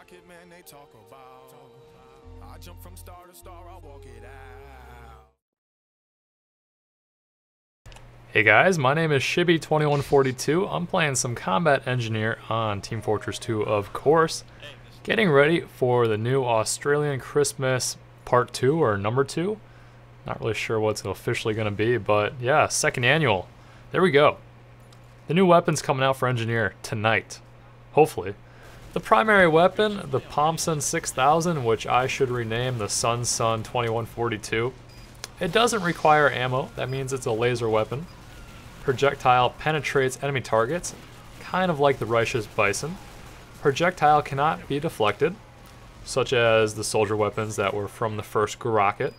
pocket, man, they talk about. I jump from star to star, I walk it out. Hey guys, my name is Shibby2142. I'm playing some Combat Engineer on Team Fortress 2, of course. Getting ready for the new Australian Christmas Part 2 or Number 2. Not really sure what it's officially going to be, but yeah, second annual. There we go. The new weapon's coming out for Engineer tonight, hopefully. The primary weapon, the Pomson 6000, which I should rename the Sun 2142. It doesn't require ammo, that means it's a laser weapon. Projectile penetrates enemy targets, kind of like the Reich's Bison. Projectile cannot be deflected, such as the soldier weapons that were from the first rocket.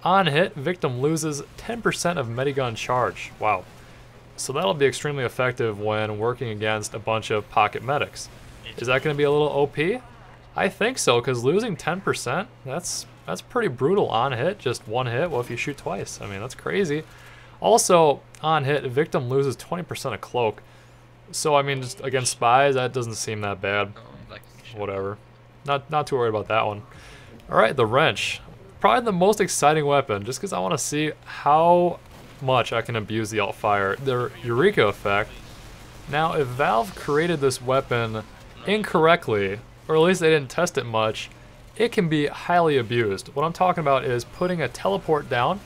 On hit, victim loses 10% of medigun charge. Wow. So that'll be extremely effective when working against a bunch of pocket medics. Is that going to be a little OP? I think so, because losing 10%, that's pretty brutal on hit. Just one hit, well, if you shoot twice, I mean, that's crazy. Also, on hit, victim loses 20% of cloak. So, I mean, just against spies, that doesn't seem that bad. Whatever. Not too worried about that one. Alright, the wrench. Probably the most exciting weapon, just because I want to see how much I can abuse the alt fire. The Eureka effect. Now, if Valve created this weapon incorrectly, or at least they didn't test it much, it can be highly abused. What I'm talking about is putting a teleport down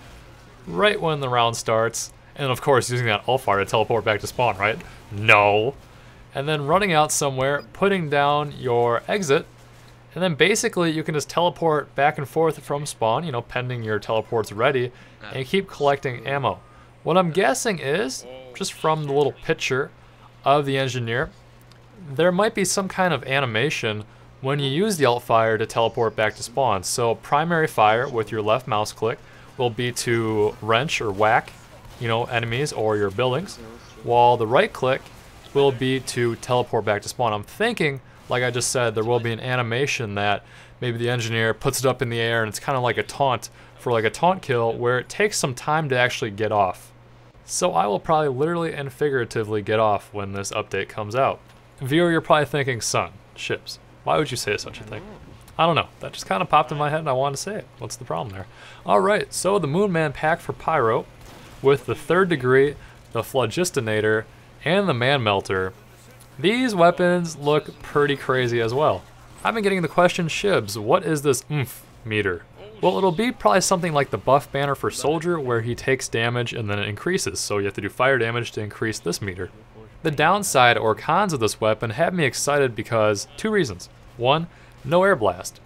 right when the round starts, and of course using that alt fire to teleport back to spawn, right? No. And then running out somewhere, putting down your exit, and then basically you can just teleport back and forth from spawn, you know, pending your teleport's ready, and keep collecting ammo. What I'm guessing is, just from the little picture of the engineer, there might be some kind of animation when you use the alt fire to teleport back to spawn. So primary fire with your left mouse click will be to wrench or whack, you know, enemies or your buildings, while the right click will be to teleport back to spawn. I'm thinking, like I just said, there will be an animation that maybe the engineer puts it up in the air and it's kind of like a taunt for like a taunt kill where it takes some time to actually get off. So I will probably literally and figuratively get off when this update comes out. Viewer, you're probably thinking, son, ships, why would you say such a thing? I don't know, that just kind of popped in my head and I wanted to say it. What's the problem there? Alright, so the Moonman pack for Pyro, with the 3rd degree, the Phlogistinator, and the Man Melter. These weapons look pretty crazy as well. I've been getting the question, Shibs, what is this oomph meter? Well, it'll be probably something like the buff banner for Soldier, where he takes damage and then it increases, so you have to do fire damage to increase this meter. The downside or cons of this weapon have me excited because 2 reasons. 1, no air blast.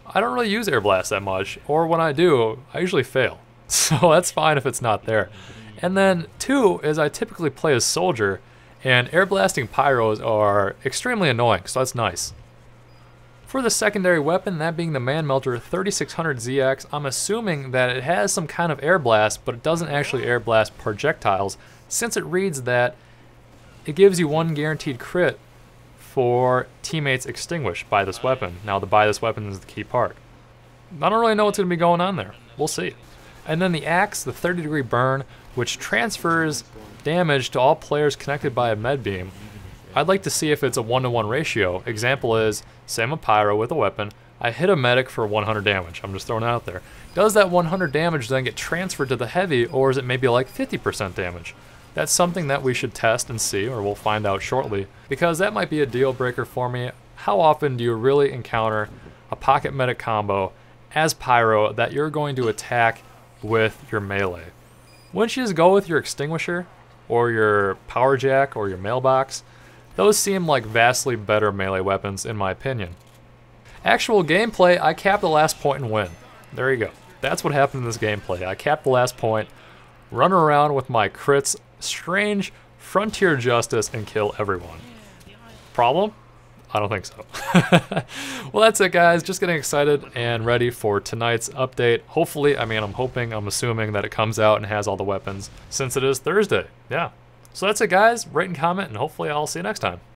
I don't really use air blast that much, or when I do, I usually fail. So that's fine if it's not there. And then 2 is I typically play as Soldier, and air blasting pyros are extremely annoying, so that's nice. For the secondary weapon, that being the Man Melter 3600ZX, I'm assuming that it has some kind of air blast, but it doesn't actually air blast projectiles, since it reads that it gives you 1 guaranteed crit for teammates extinguished by this weapon. Now, the by this weapon is the key part. I don't really know what's going to be going on there. We'll see. And then the axe, the 30 degree burn, which transfers damage to all players connected by a med beam. I'd like to see if it's a 1-to-1 ratio. Example is, say I'm a pyro with a weapon, I hit a medic for 100 damage. I'm just throwing it out there. Does that 100 damage then get transferred to the heavy, or is it maybe like 50% damage? That's something that we should test and see, or we'll find out shortly, because that might be a deal breaker for me. How often do you really encounter a pocket medic combo as pyro that you're going to attack with your melee? Wouldn't you just go with your extinguisher, or your power jack, or your mailbox? Those seem like vastly better melee weapons in my opinion. Actual gameplay, I cap the last point and win. There you go. That's what happened in this gameplay. I capped the last point, run around with my crits, strange frontier justice, and kill everyone. Problem? I don't think so. Well, that's it, guys. Just getting excited and ready for tonight's update. Hopefully, I mean, I'm assuming that it comes out and has all the weapons since it is Thursday. Yeah. So that's it, guys. Rate and comment, and hopefully I'll see you next time.